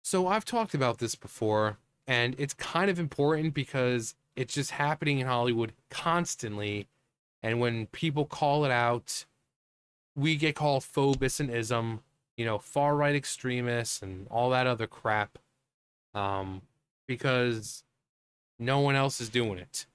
So I've talked about this before, and it's kind of important because it's just happening in Hollywood constantly. And when people call it out, we get called phobus and ism, far right extremists and all that other crap, um, because no one else is doing it.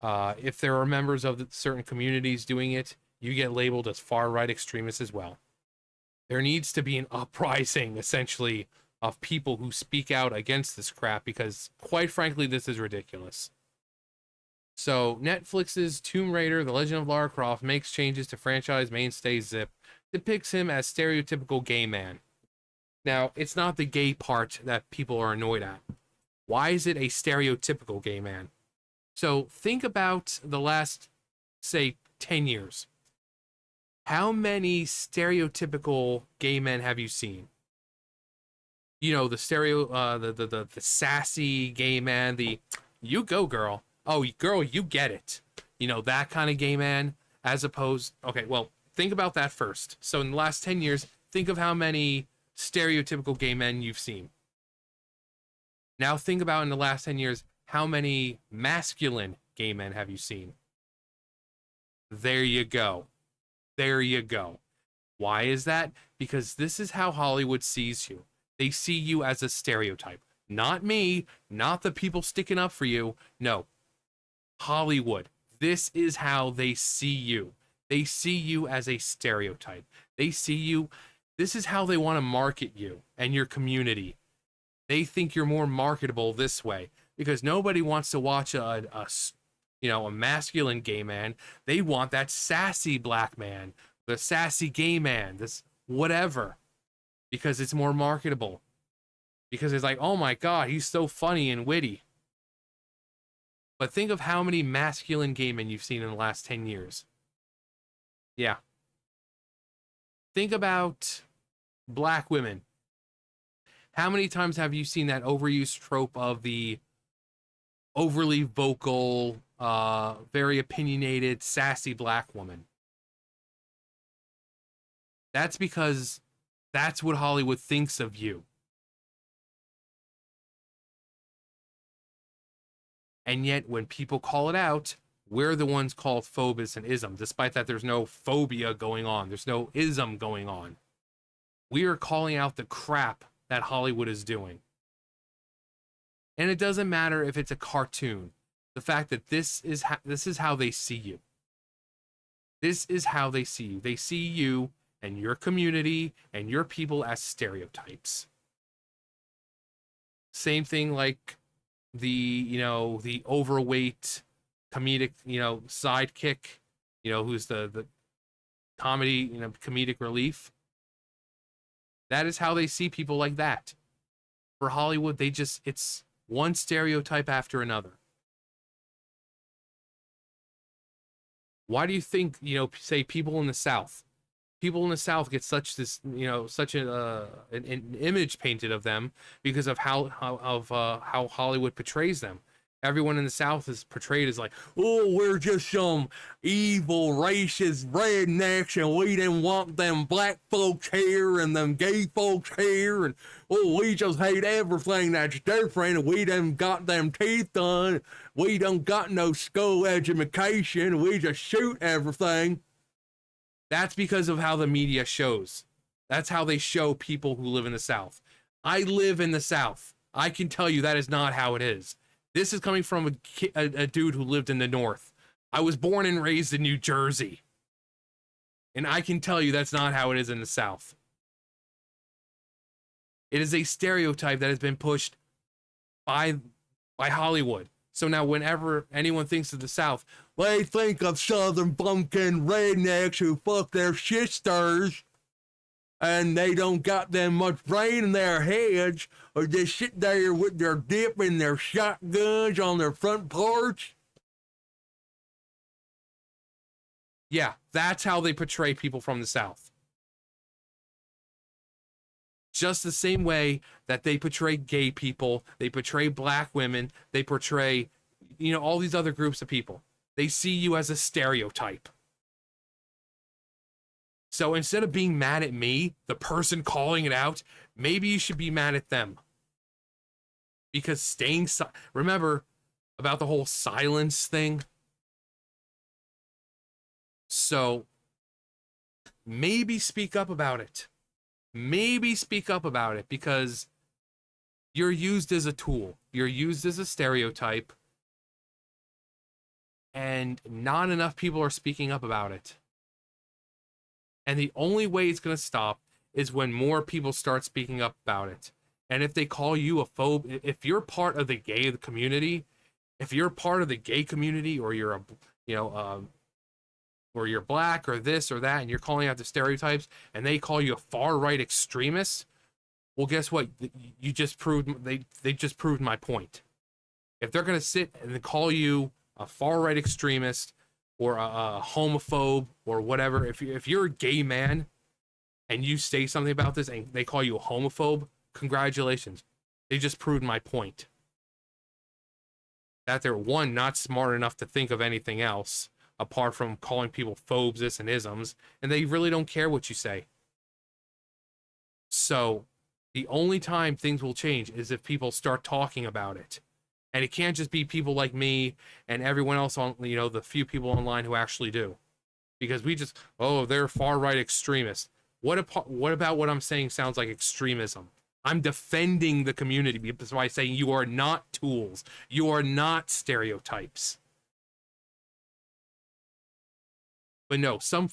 If there are members of certain communities doing it, you get labeled as far right extremists as well. There needs to be an uprising, essentially, of people who speak out against this crap because, quite frankly, this is ridiculous. So, Netflix's Tomb Raider: The Legend of Lara Croft makes changes to franchise mainstay Zip, depicts him as stereotypical gay man. Now, it's not the gay part that people are annoyed at. Why is it a stereotypical gay man? So, think about the last, say, 10 years. How many stereotypical gay men have you seen? The the sassy gay man, the you go girl, oh girl, you get it, that kind of gay man. As opposed, okay, well, think about that first. So in the last 10 years, think of how many stereotypical gay men you've seen. Now think about in the last 10 years, how many masculine gay men have you seen? There you go. There you go. Why is that? Because this is how Hollywood sees you. They see you as a stereotype. Not me, not the people sticking up for you. No. Hollywood. This is how they see you. They see you as a stereotype. They see you. This is how they want to market you and your community. They think you're more marketable this way because nobody wants to watch a masculine gay man. They want that sassy black man, the sassy gay man, this whatever, because it's more marketable. Because it's like, oh my God, he's so funny and witty. But think of how many masculine gay men you've seen in the last 10 years. Yeah. Think about black women. How many times have you seen that overused trope of the overly vocal, very opinionated, sassy black woman? That's because that's what Hollywood thinks of you. And yet, when people call it out, we're the ones called phobus and ism, despite that there's no phobia going on. There's no ism going on. We are calling out the crap that Hollywood is doing. And it doesn't matter if it's a cartoon. The fact that this is how they see you. This is how they see you. They see you and your community and your people as stereotypes. Same thing like the overweight comedic, sidekick, who's the comedy, comedic relief. That is how they see people like that. For Hollywood, it's one stereotype after another. Why do you think, say people in the South get such an image painted of them because of how Hollywood portrays them? Everyone in the South is portrayed as like, oh, we're just some evil, racist rednecks, and we didn't want them black folks here and them gay folks here, and oh, we just hate everything that's different, and we done got them teeth done, we done got no school education, we just shoot everything. That's because of how the media shows. That's how they show people who live in the South. I live in the South. I can tell you that is not how it is. This is coming from a dude who lived in the North. I was born and raised in New Jersey. And I can tell you that's not how it is in the South. It is a stereotype that has been pushed by Hollywood. So now whenever anyone thinks of the South, they think of Southern bumpkin rednecks who fuck their sisters and they don't got them much brain in their heads, or just sit there with their dip and their shotguns on their front porch. Yeah, that's how they portray people from the South. Just the same way that they portray gay people, they portray black women, they portray, all these other groups of people. They see you as a stereotype. So instead of being mad at me, the person calling it out, maybe you should be mad at them. because remember about the whole silence thing. So maybe speak up about it. Maybe speak up about it, because you're used as a tool. You're used as a stereotype, and not enough people are speaking up about it. And the only way it's going to stop is when more people start speaking up about it. And if they call you a phobe, if you're part of the gay community, if you're part of the gay community, or you're a, you know, or you're black or this or that, and you're calling out the stereotypes, and they call you a far right extremist, well, guess what? You just proved they just proved my point. If they're gonna sit and call you a far right extremist or a homophobe or whatever, if you're a gay man and you say something about this and they call you a homophobe, congratulations, they just proved my point. That they're, one, not smart enough to think of anything else apart from calling people phobes, this, and isms, and they really don't care what you say. So the only time things will change is if people start talking about it. And it can't just be people like me and everyone else on, you know, the few people online who actually do. Because we just, oh, they're far-right extremists. What about what I'm saying sounds like extremism? I'm defending the community by saying you are not tools. You are not stereotypes. But no, some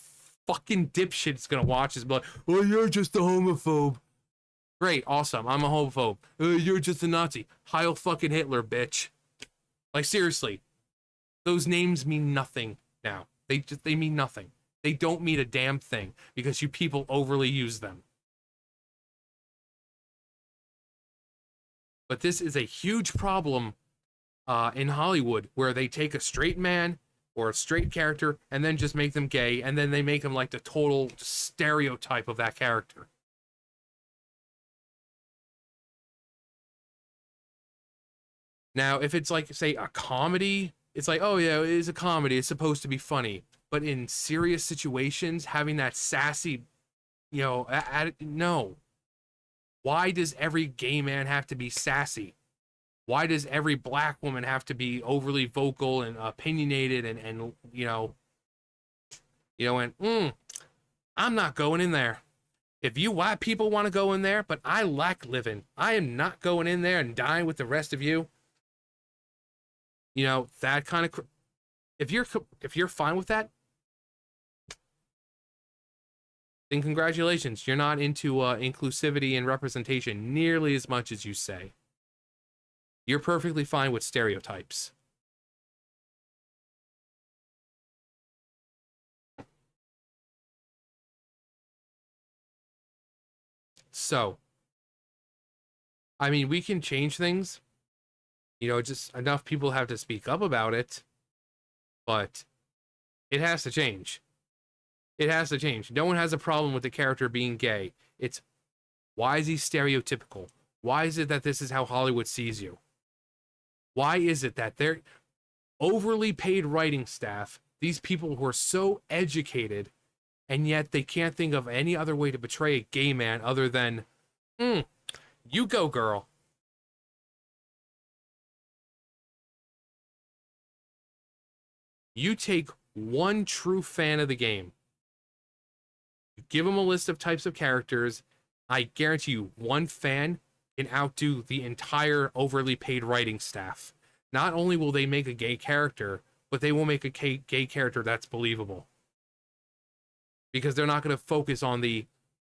fucking dipshit's gonna watch this and be like, oh, you're just a homophobe. Great, awesome, I'm a homophobe. You're just a Nazi. Heil fucking Hitler, bitch. Like, seriously. Those names mean nothing now. They mean nothing. They don't mean a damn thing because you people overly use them. But this is a huge problem in Hollywood, where they take a straight man or a straight character and then just make them gay, and then they make them like the total stereotype of that character. Now, if it's like, say, a comedy, it's like, oh yeah, it is a comedy, it's supposed to be funny. But in serious situations, having that sassy, you know, no. Why does every gay man have to be sassy? Why does every black woman have to be overly vocal and opinionated and I'm not going in there. If you white people want to go in there, but I like living, I am not going in there and dying with the rest of you. You know, that kind of, if you're fine with that, then congratulations. You're not into inclusivity and representation nearly as much as you say. You're perfectly fine with stereotypes. So, I mean, we can change things. You know, just enough people have to speak up about it. But it has to change. It has to change. No one has a problem with the character being gay. It's, why is he stereotypical? Why is it that this is how Hollywood sees you? Why is it that they're overly paid writing staff, these people who are so educated, and yet they can't think of any other way to portray a gay man other than, you go, girl. You take one true fan of the game, you give them a list of types of characters, I guarantee you one fan can outdo the entire overly paid writing staff. Not only will they make a gay character, but they will make a gay character that's believable. Because they're not going to focus on the,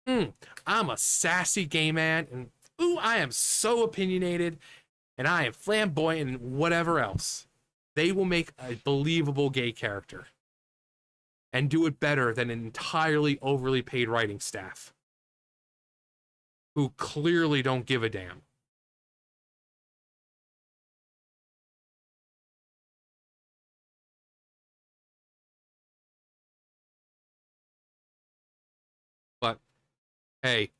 I'm a sassy gay man, and ooh, I am so opinionated, and I am flamboyant, and whatever else. They will make a believable gay character. And do it better than an entirely overly paid writing staff. Who clearly don't give a damn. But, hey,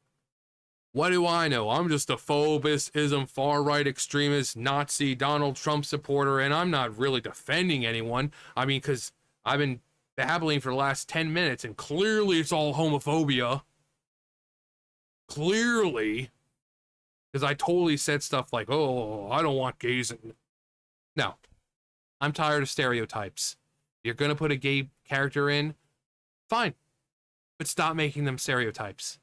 what do I know? I'm just a phobism, far-right extremist, Nazi, Donald Trump supporter, and I'm not really defending anyone. I mean, because I've been babbling for the last 10 minutes, and clearly it's all homophobia. Clearly. Because I totally said stuff like, oh, I don't want gays in... No. I'm tired of stereotypes. You're gonna put a gay character in, fine. But stop making them stereotypes.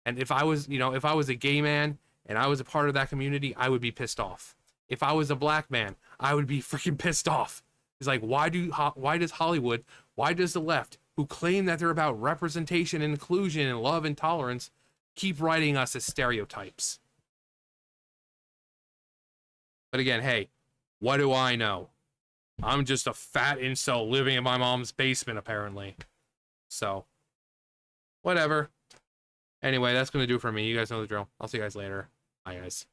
And if I was, if I was a gay man and I was a part of that community, I would be pissed off. If I was a black man, I would be freaking pissed off. It's like, why does Hollywood, why does the left, who claim that they're about representation and inclusion and love and tolerance, keep writing us as stereotypes? But again, hey, what do I know? I'm just a fat incel living in my mom's basement, apparently. So, whatever. Anyway, that's going to do it for me. You guys know the drill. I'll see you guys later. Bye, guys.